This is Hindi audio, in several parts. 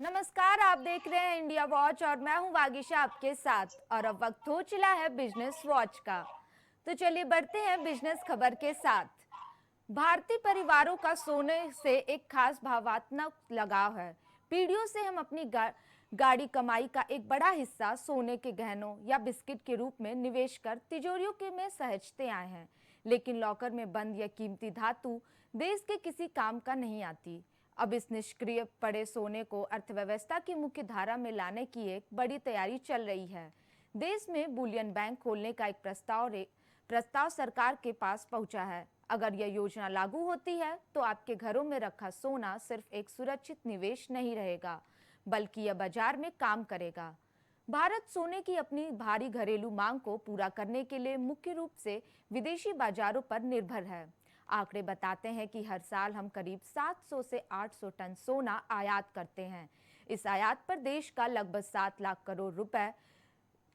नमस्कार, आप देख रहे हैं इंडिया वॉच और मैं हूं वागीशा आपके साथ। और अब वक्त हो चला है बिजनेस वॉच का। तो चलिए बढ़ते हैं बिजनेस खबर के साथ। भारतीय परिवारों का सोने से एक खास भावनात्मक लगाव है। पीढ़ियों से हम अपनी गाड़ी कमाई का एक बड़ा हिस्सा सोने के गहनों या बिस्किट के रूप में निवेश कर तिजोरियों के में सहेजते आए हैं। लेकिन लॉकर में बंद यह कीमती धातु देश के किसी काम का नहीं आती। अब इस निष्क्रिय पड़े सोने को अर्थव्यवस्था की मुख्य धारा में लाने की एक बड़ी तैयारी चल रही है। देश में बुलियन बैंक खोलने का एक प्रस्ताव सरकार के पास पहुंचा है। अगर यह योजना लागू होती है तो आपके घरों में रखा सोना सिर्फ एक सुरक्षित निवेश नहीं रहेगा, बल्कि यह बाजार में काम करेगा। भारत सोने की अपनी भारी घरेलू मांग को पूरा करने के लिए मुख्य रूप से विदेशी बाजारों पर निर्भर है। आंकड़े बताते हैं कि हर साल हम करीब 700 से 800 टन सोना आयात करते हैं। इस आयात पर देश का लगभग 7 लाख करोड़ रुपए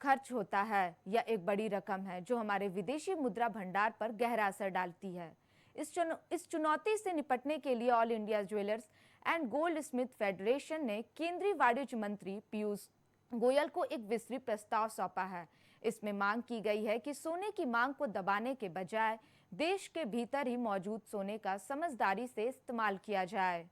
खर्च होता है। यह एक बड़ी रकम है जो हमारे विदेशी मुद्रा भंडार पर गहरा असर डालती है। इस चुनौती से निपटने के लिए all India jewellers and gold Smith federation ने केंद्रीय वाणिज्य मंत्री पीयूष गोयल को एक विस्तृत प्रस्ताव सौंपा है। इसमें मांग की गई है कि सोने की मांग को दबाने के बजाय देश के भीतर ही मौजूद सोने का समझदारी से इस्तेमाल किया जाए।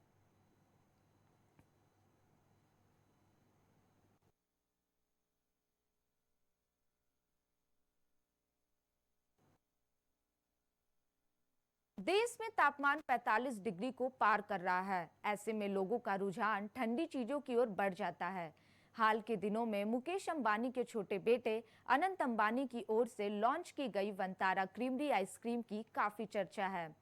देश में तापमान 45 डिग्री को पार कर रहा है। ऐसे में लोगों का रुझान ठंडी चीजों की ओर बढ़ जाता है। हाल के दिनों में मुकेश अंबानी के छोटे बेटे अनंत अंबानी की ओर से लॉन्च की गई वनतारा क्रीमरी आइसक्रीम की काफी चर्चा है।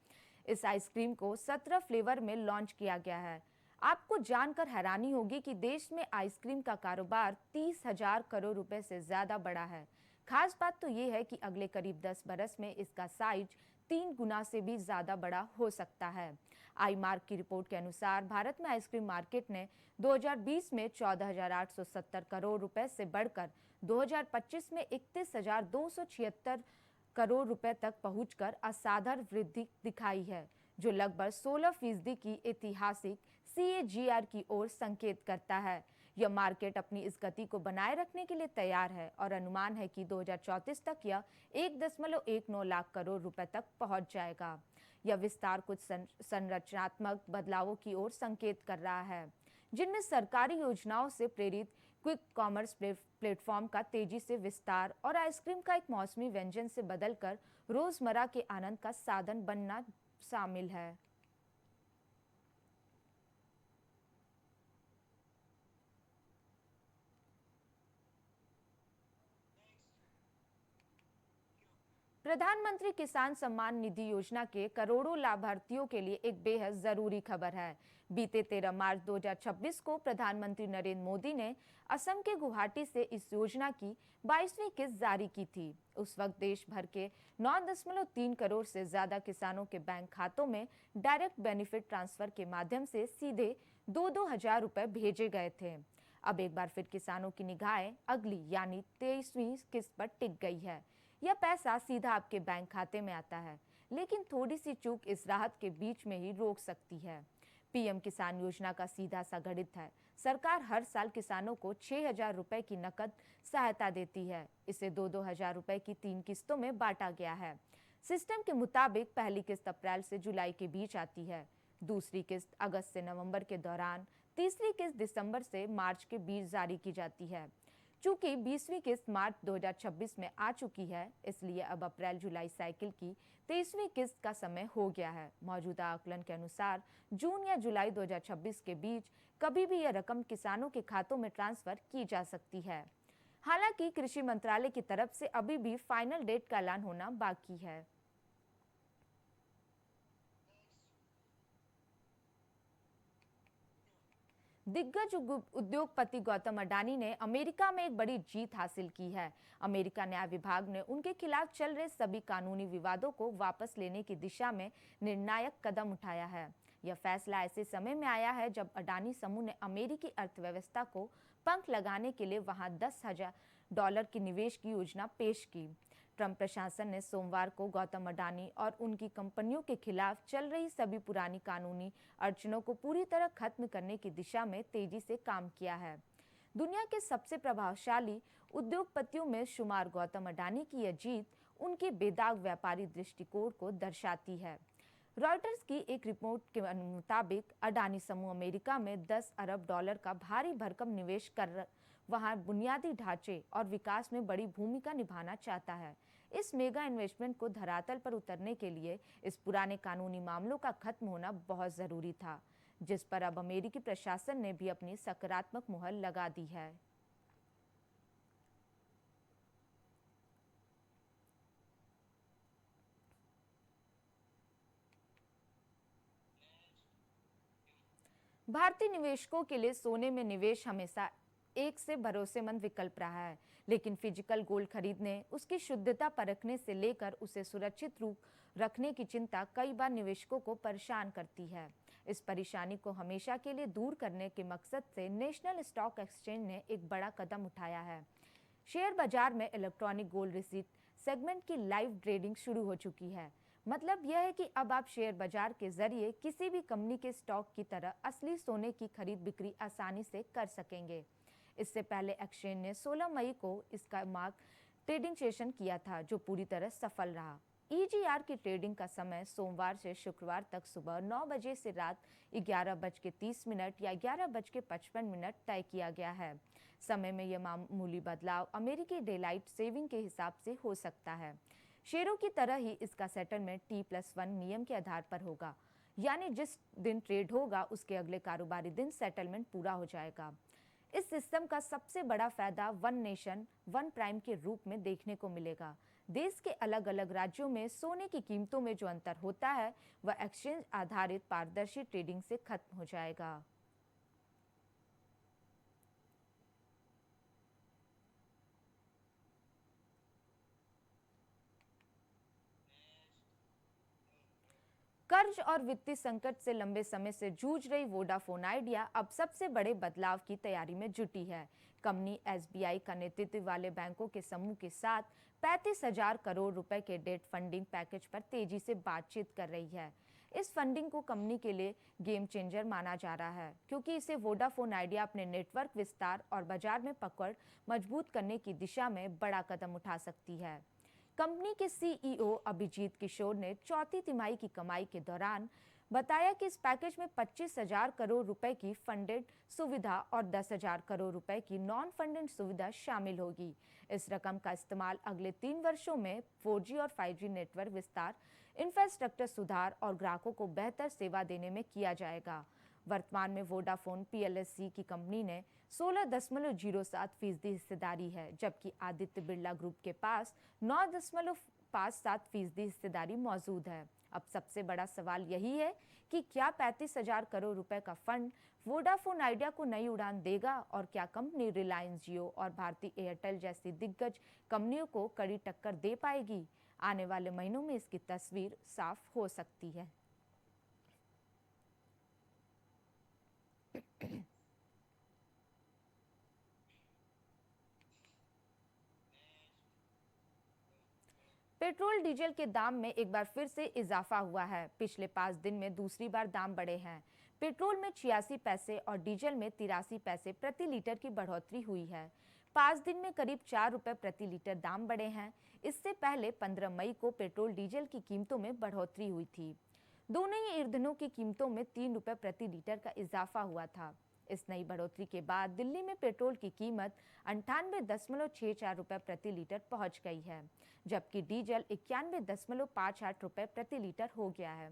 इस आइसक्रीम को 17 फ्लेवर में लॉन्च किया गया है। आपको जानकर हैरानी होगी कि देश में आइसक्रीम का कारोबार 30,000 करोड़ रुपए से ज्यादा बड़ा है। खास बात तो ये है कि अगले करीब 10 बरस में इसका साइज 3 गुना से भी ज्यादा बड़ा हो सकता है। आई मार्क की रिपोर्ट के अनुसार भारत में आइसक्रीम मार्केट ने 2020 में 14,870 करोड़ रुपए से बढ़कर 2025 में 31,276 करोड़ रुपए तक पहुंचकर असाधारण वृद्धि दिखाई है, जो लगभग 16% की ऐतिहासिक CAGR की ओर संकेत करता है। यह मार्केट अपनी इस गति को बनाए रखने के लिए तैयार है और अनुमान है कि 2034 तक यह 1.19 लाख करोड़ रुपए तक पहुंच जाएगा। यह विस्तार कुछ संरचनात्मक बदलावों की ओर संकेत कर रहा है, जिनमें सरकारी योजनाओं से प्रेरित क्विक कॉमर्स प्लेटफॉर्म का तेजी से विस्तार और आइसक्रीम का एक मौसमी व्यंजन से बदलकर रोजमर्रा के आनंद का साधन बनना शामिल है। प्रधानमंत्री किसान सम्मान निधि योजना के करोड़ों लाभार्थियों के लिए एक बेहद जरूरी खबर है। बीते 13 मार्च 2026 को प्रधानमंत्री नरेंद्र मोदी ने असम के गुवाहाटी से इस योजना की 22वीं किस्त जारी की थी। उस वक्त देश भर के 9.3 करोड़ से ज्यादा किसानों के बैंक खातों में डायरेक्ट बेनिफिट ट्रांसफर के माध्यम से सीधे 2-2 हजार रुपए भेजे गए थे। अब एक बार फिर किसानों की निगाहें अगली यानी 23वीं किस्त पर टिक गई है। यह पैसा सीधा आपके बैंक खाते में आता है, लेकिन थोड़ी सी चूक इस राहत के बीच में ही रोक सकती है। पीएम किसान योजना का सीधा सा गणित है। सरकार हर साल किसानों को 6,000 रुपए की नकद सहायता देती है। इसे 2-2 हजार रुपए की 3 किस्तों में बांटा गया है। सिस्टम के मुताबिक पहली किस्त अप्रैल से जुलाई के बीच आती है, दूसरी किस्त अगस्त से नवंबर के दौरान, तीसरी किस्त दिसंबर से मार्च के बीच जारी की जाती है। चूंकि 20वीं किस्त मार्च 2026 में आ चुकी है, इसलिए अब अप्रैल जुलाई साइकिल की 23वीं किस्त का समय हो गया है। मौजूदा आकलन के अनुसार जून या जुलाई 2026 के बीच कभी भी यह रकम किसानों के खातों में ट्रांसफर की जा सकती है। हालांकि कृषि मंत्रालय की तरफ से अभी भी फाइनल डेट का ऐलान होना बाकी है। दिग्गज उद्योगपति गौतम अडानी ने अमेरिका में एक बड़ी जीत हासिल की है। अमेरिका न्याय विभाग ने उनके खिलाफ चल रहे सभी कानूनी विवादों को वापस लेने की दिशा में निर्णायक कदम उठाया है। यह फैसला ऐसे समय में आया है जब अडानी समूह ने अमेरिकी अर्थव्यवस्था को पंख लगाने के लिए वहां $10,000 की निवेश की योजना पेश की। ट्रंप प्रशासन ने सोमवार को गौतम अडानी और उनकी कंपनियों के खिलाफ चल रही सभी पुरानी कानूनी अड़चनों को पूरी तरह खत्म करने की दिशा में तेजी से काम किया है। दुनिया के सबसे प्रभावशाली उद्योगपतियों में शुमार गौतम अडानी की यह जीत उनके बेदाग व्यापारी दृष्टिकोण को दर्शाती है। रॉयटर्स की एक रिपोर्ट के मुताबिक अडानी समूह अमेरिका में $10 अरब का भारी भरकम निवेश कर वहां बुनियादी ढांचे और विकास में बड़ी भूमिका निभाना चाहता है। इस मेगा इन्वेस्टमेंट को धरातल पर उतरने के लिए इस पुराने कानूनी मामलों का खत्म होना बहुत जरूरी था, जिस पर अब अमेरिकी प्रशासन ने भी अपनी सकारात्मक मुहर लगा दी है। भारतीय निवेशकों के लिए सोने में निवेश हमेशा एक से भरोसेमंद विकल्प रहा है, लेकिन फिजिकल गोल्ड खरीदने, उसकी शुद्धता परखने से लेकर उसे सुरक्षित रूप रखने की चिंता कई बार निवेशकों को परेशान करती है। इस परेशानी को हमेशा के लिए दूर करने के मकसद से नेशनल स्टॉक एक्सचेंज ने एक बड़ा कदम उठाया है। शेयर बाजार में इलेक्ट्रॉनिक गोल्ड रिसीट सेगमेंट की लाइव ट्रेडिंग शुरू हो चुकी है। मतलब यह है कि अब आप शेयर बाजार के जरिए किसी भी कंपनी के स्टॉक की तरह असली सोने की खरीद बिक्री आसानी से कर सकेंगे। इससे पहले एक्सचेंज ने 16 मई को इसका मार्क ट्रेडिंग सेशन किया था, जो पूरी तरह सफल रहा। ईजीआर की ट्रेडिंग का समय सोमवार से शुक्रवार तक सुबह 9 बजे से रात 11:30 या 11:55 तय किया गया है। समय में यह मामूली बदलाव अमेरिकी डेलाइट सेविंग के हिसाब से हो सकता है। शेयरों की तरह ही इसका सेटलमेंट T+1 नियम के आधार पर होगा, यानी जिस दिन ट्रेड होगा उसके अगले कारोबारी दिन सेटलमेंट पूरा हो जाएगा। इस सिस्टम का सबसे बड़ा फायदा वन नेशन वन प्राइम के रूप में देखने को मिलेगा। देश के अलग अलग राज्यों में सोने की कीमतों में जो अंतर होता है वह एक्सचेंज आधारित पारदर्शी ट्रेडिंग से खत्म हो जाएगा। कर्ज और वित्तीय संकट से लंबे समय से जूझ रही वोडाफोन आइडिया अब सबसे बड़े बदलाव की तैयारी में जुटी है। कंपनी एसबीआई का नेतृत्व वाले बैंकों के समूह के साथ 35,000 करोड़ रुपए के डेट फंडिंग पैकेज पर तेजी से बातचीत कर रही है। इस फंडिंग को कंपनी के लिए गेम चेंजर माना जा रहा है, क्योंकि इसे वोडाफोन आइडिया अपने नेटवर्क विस्तार और बाजार में पकड़ मजबूत करने की दिशा में बड़ा कदम उठा सकती है। कंपनी के सीईओ अभिजीत किशोर ने चौथी तिमाही की कमाई के दौरान बताया कि इस पैकेज में 25,000 करोड़ रुपए की फंडेड सुविधा और 10,000 करोड़ रुपए की नॉन फंडेड सुविधा शामिल होगी। इस रकम का इस्तेमाल अगले 3 वर्षों में 4G और 5G नेटवर्क विस्तार, इंफ्रास्ट्रक्चर सुधार और ग्राहकों को बेहतर सेवा देने में किया जाएगा। वर्तमान में वोडाफोन पीएलसी की कंपनी ने 16.07% हिस्सेदारी है, जबकि आदित्य बिरला ग्रुप के पास 9.57% हिस्सेदारी मौजूद है। अब सबसे बड़ा सवाल यही है कि क्या 35,000 करोड़ रुपए का फंड वोडाफोन आइडिया को नई उड़ान देगा, और क्या कंपनी रिलायंस जियो और भारती एयरटेल जैसी दिग्गज कंपनियों को कड़ी टक्कर दे पाएगी। आने वाले महीनों में इसकी तस्वीर साफ हो सकती है। पेट्रोल डीजल के दाम में एक बार फिर से इजाफा हुआ है। पिछले 5 दिन में दूसरी बार दाम बढ़े हैं। पेट्रोल में 86 पैसे और डीजल में 83 पैसे प्रति लीटर की बढ़ोतरी हुई है। 5 दिन में करीब 4 रुपए प्रति लीटर दाम बढ़े हैं। इससे पहले 15 मई को पेट्रोल डीजल की कीमतों में बढ़ोतरी हुई थी। दोनों ही ईंधनों की कीमतों में 3 रुपए प्रति लीटर का इजाफा हुआ था। इस नई बढ़ोतरी के बाद दिल्ली में पेट्रोल की कीमत 98.64 रुपए प्रति लीटर पहुंच गई है, जबकि डीजल 91.58 रुपए प्रति लीटर हो गया है।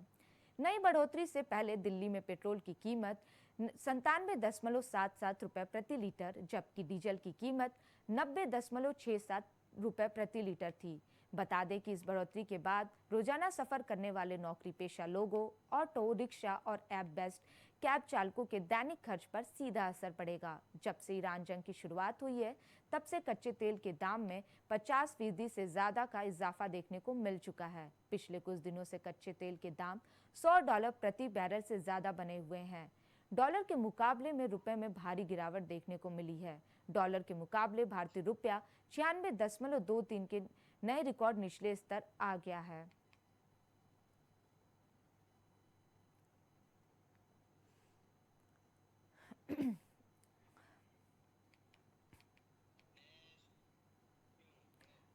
नई बढ़ोतरी से पहले दिल्ली में पेट्रोल की कीमत 97.77 रुपए प्रति लीटर, जबकि डीजल की कीमत 90.67 रुपए प्रति लीटर थी। बता दें कि इस बढ़ोतरी के बाद रोजाना सफर करने वाले नौकरी पेशा लोगों, ऑटो रिक्शा और ऐप बेस्ड कैब चालकों के दैनिक खर्च पर सीधा असर पड़ेगा। जब से ईरान जंग की शुरुआत हुई है, तब से कच्चे तेल के दाम में 50% से ज्यादा का इजाफा देखने को मिल चुका है। पिछले कुछ दिनों से कच्चे तेल के दाम $100 प्रति बैरल से ज्यादा बने हुए हैं। डॉलर के मुकाबले में रुपए में भारी गिरावट देखने को मिली है। डॉलर के मुकाबले भारतीय रुपया 96.23 के नए रिकॉर्ड निचले स्तर आ गया है।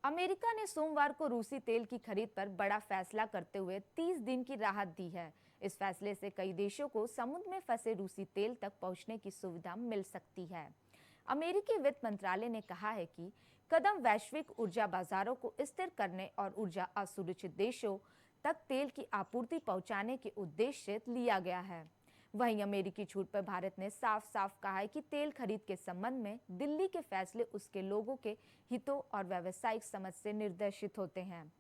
अमेरिका ने सोमवार को रूसी तेल की खरीद पर बड़ा फैसला करते हुए 30 दिन की राहत दी है। इस फैसले से कई देशों को समुद्र में फंसे रूसी तेल तक पहुंचने की सुविधा मिल सकती है। अमेरिकी वित्त मंत्रालय ने कहा है कि कदम वैश्विक ऊर्जा बाजारों को स्थिर करने और ऊर्जा असुरक्षित देशों तक तेल की आपूर्ति पहुंचाने के उद्देश्य से लिया गया है। वहीं अमेरिकी छूट पर भारत ने साफ साफ कहा है कि तेल खरीद के संबंध में दिल्ली के फैसले उसके लोगों के हितों और व्यावसायिक समझ से निर्देशित होते हैं।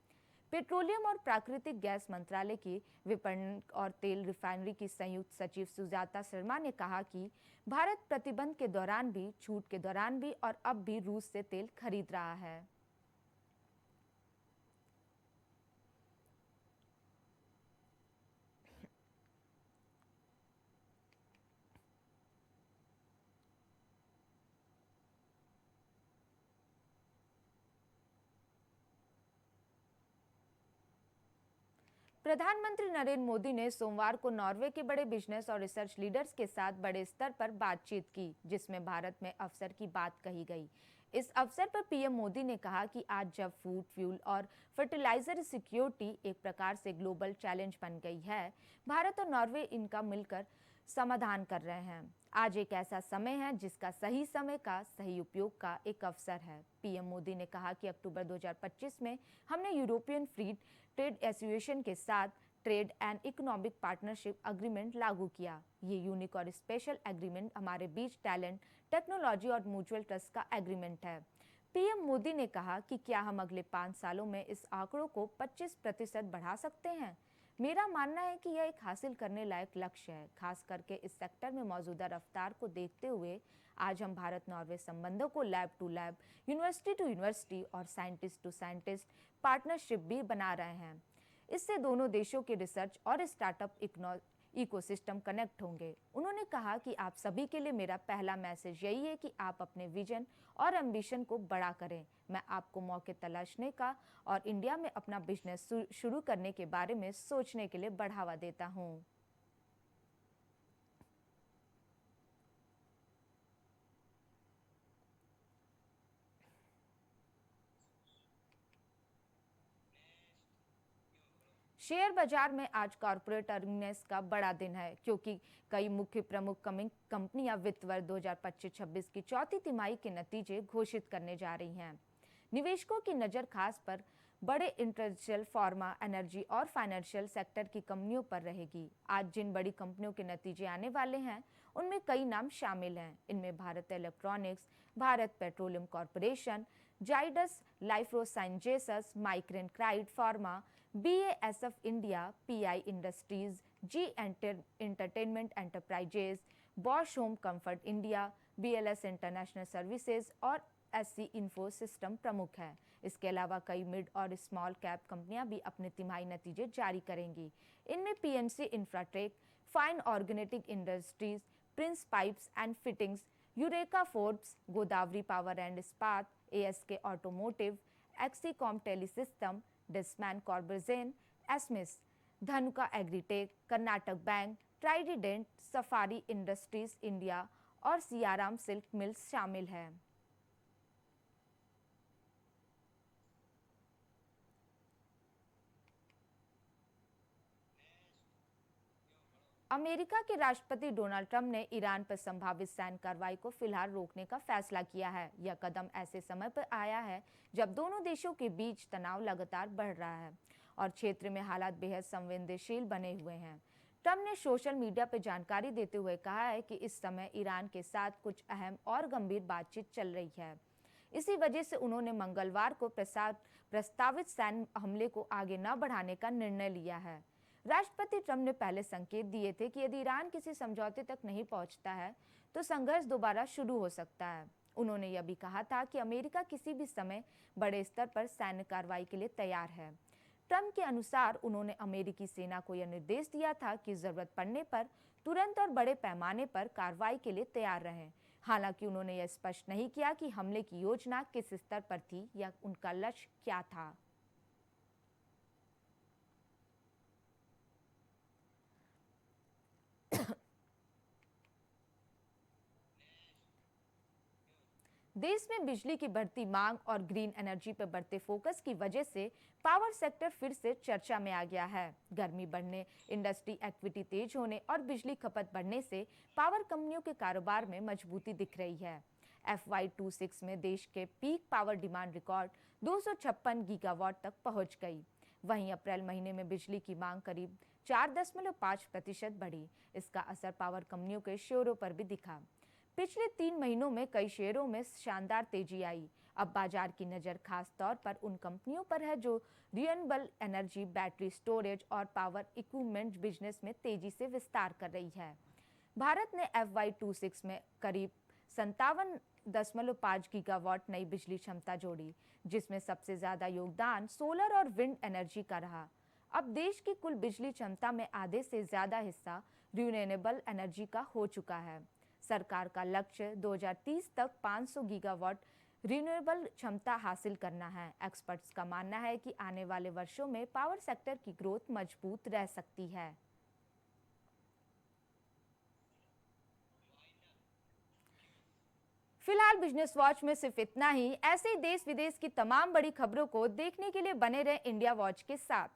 पेट्रोलियम और प्राकृतिक गैस मंत्रालय की विपणन और तेल रिफाइनरी की संयुक्त सचिव सुजाता शर्मा ने कहा कि भारत प्रतिबंध के दौरान भी, छूट के दौरान भी और अब भी रूस से तेल खरीद रहा है। प्रधानमंत्री नरेंद्र मोदी ने सोमवार को नॉर्वे के बड़े बिजनेस और रिसर्च लीडर्स के साथ बड़े स्तर पर बातचीत की, जिसमें भारत में अवसर की बात कही गई। इस अवसर पर पीएम मोदी ने कहा कि आज जब फूड, फ्यूल और फर्टिलाइजर सिक्योरिटी एक प्रकार से ग्लोबल चैलेंज बन गई है, भारत और नॉर्वे इनका मिलकर समाधान कर रहे हैं। आज एक ऐसा समय है जिसका सही समय का सही उपयोग का एक अवसर है। पीएम मोदी ने कहा कि अक्टूबर 2025 में हमने यूरोपियन फ्री ट्रेड एसोसिएशन के साथ trade and economic partnership agreement लागू किया। ये यूनिक और स्पेशल एग्रीमेंट हमारे बीच टैलेंट, टेक्नोलॉजी और म्यूचुअल ट्रस्ट का एग्रीमेंट है। पीएम मोदी ने कहा कि क्या हम अगले 5 सालों में इस आंकड़ों को 25% बढ़ा सकते हैं। मेरा मानना है कि यह एक हासिल करने लायक लक्ष्य है, खास करके इस सेक्टर में मौजूदा रफ्तार को देखते हुए। आज हम भारत नॉर्वे संबंधों को lab to lab, university to university और साइंटिस्ट टू साइंटिस्ट पार्टनरशिप भी बना रहे हैं। इससे दोनों देशों के रिसर्च और स्टार्टअप इकोसिस्टम कनेक्ट होंगे। उन्होंने कहा कि आप सभी के लिए मेरा पहला मैसेज यही है कि आप अपने विजन और एम्बिशन को बड़ा करें। मैं आपको मौके तलाशने का और इंडिया में अपना बिजनेस शुरू करने के बारे में सोचने के लिए बढ़ावा देता हूं। शेयर बाजार में आज कॉर्पोरेट अर्निंग्स का बड़ा दिन है, क्योंकि कई मुख्य प्रमुख कंपनियां वित्त वर्ष 2025-26 की चौथी तिमाही के नतीजे घोषित करने जा रही हैं। निवेशकों की नज़र खास पर बड़े इंडस्ट्रियल, फार्मा, एनर्जी और फाइनेंशियल सेक्टर की कंपनियों पर रहेगी। आज जिन बड़ी कंपनियों के नतीजे आने वाले हैं, उनमें कई नाम शामिल हैं। इनमें Bharat Electronics, Bharat Petroleum Corporation, Zydus Lifesciences, माइक्रेन क्राइड Pharma, BASF India, PI Industries, Zee Entertainment Enterprises, Bosch Home Comfort India, BLS International Services और SC इन्फो सिस्टम प्रमुख है। इसके अलावा कई मिड और स्मॉल कैप कंपनियां भी अपने तिमाही नतीजे जारी करेंगी। इनमें PNC Infratech, Fine Organic Industries, Prince Pipes and Fittings, Eureka Forbes, Godavari Power and Ispat, ASK Automotive, Exicom Telesystem, Dishman Corporation, एसमिस, Dhanuka Agritech, Karnataka Bank, Trident, Safari Industries India और सियाराम सिल्क मिल्स शामिल हैं। अमेरिका के राष्ट्रपति डोनाल्ड ट्रंप ने ईरान पर संभावित सैन्य कार्रवाई को फिलहाल रोकने का फैसला किया है। यह कदम ऐसे समय पर आया है जब दोनों देशों के बीच तनाव लगातार बढ़ रहा है और क्षेत्र में हालात बेहद संवेदनशील बने हुए हैं। ट्रंप ने सोशल मीडिया पर जानकारी देते हुए कहा है कि इस समय ईरान के साथ कुछ अहम और गंभीर बातचीत चल रही है। इसी वजह से उन्होंने मंगलवार को प्रस्तावित सैन्य हमले को आगे न बढ़ाने का निर्णय लिया है। राष्ट्रपति ट्रंप ने पहले संकेत दिए थे कि यदि ईरान किसी समझौते तक नहीं पहुंचता है तो संघर्ष दोबारा शुरू हो सकता है। उन्होंने यह भी कहा था कि अमेरिका किसी भी समय बड़े स्तर पर सैन्य कार्रवाई के लिए तैयार है। ट्रंप के अनुसार उन्होंने अमेरिकी सेना को यह निर्देश दिया था कि जरूरत पड़ने पर तुरंत और बड़े पैमाने पर कार्रवाई के लिए तैयार रहें। हालांकि उन्होंने यह स्पष्ट नहीं किया कि हमले की योजना किस स्तर पर थी या उनका लक्ष्य क्या था। देश में बिजली की बढ़ती मांग और ग्रीन एनर्जी पर बढ़ते फोकस की वजह से पावर सेक्टर फिर से चर्चा में आ गया है। गर्मी बढ़ने, इंडस्ट्री एक्टिविटी तेज होने और बिजली खपत बढ़ने से पावर कंपनियों के कारोबार में मजबूती दिख रही है। FY26 में देश के peak power demand record 256 gigawatt तक पहुंच गई। वहीं अप्रैल महीने में बिजली की मांग करीब 4.5% बढ़ी। इसका असर पावर कंपनियों के शेयरों पर भी दिखा। पिछले 3 महीनों में कई शेयरों में शानदार तेजी आई। अब बाजार की नज़र खास तौर पर उन कंपनियों पर है जो रिन्यूएबल एनर्जी, बैटरी स्टोरेज और पावर इक्विपमेंट बिजनेस में तेजी से विस्तार कर रही है। भारत ने FY26 में करीब 57.5 गीगावाट नई बिजली क्षमता जोड़ी, जिसमें सबसे ज्यादा योगदान सोलर और विंड एनर्जी का रहा। अब देश की कुल बिजली क्षमता में आधे से ज्यादा हिस्सा रिन्यूएबल एनर्जी का हो चुका है। सरकार का लक्ष्य 2030 तक 500 गीगावाट रिन्यूएबल क्षमता हासिल करना है। एक्सपर्ट्स का मानना है कि आने वाले वर्षों में पावर सेक्टर की ग्रोथ मजबूत रह सकती है। फिलहाल बिजनेस वॉच में सिर्फ इतना ही। ऐसे ही देश विदेश की तमाम बड़ी खबरों को देखने के लिए बने रहे इंडिया वॉच के साथ।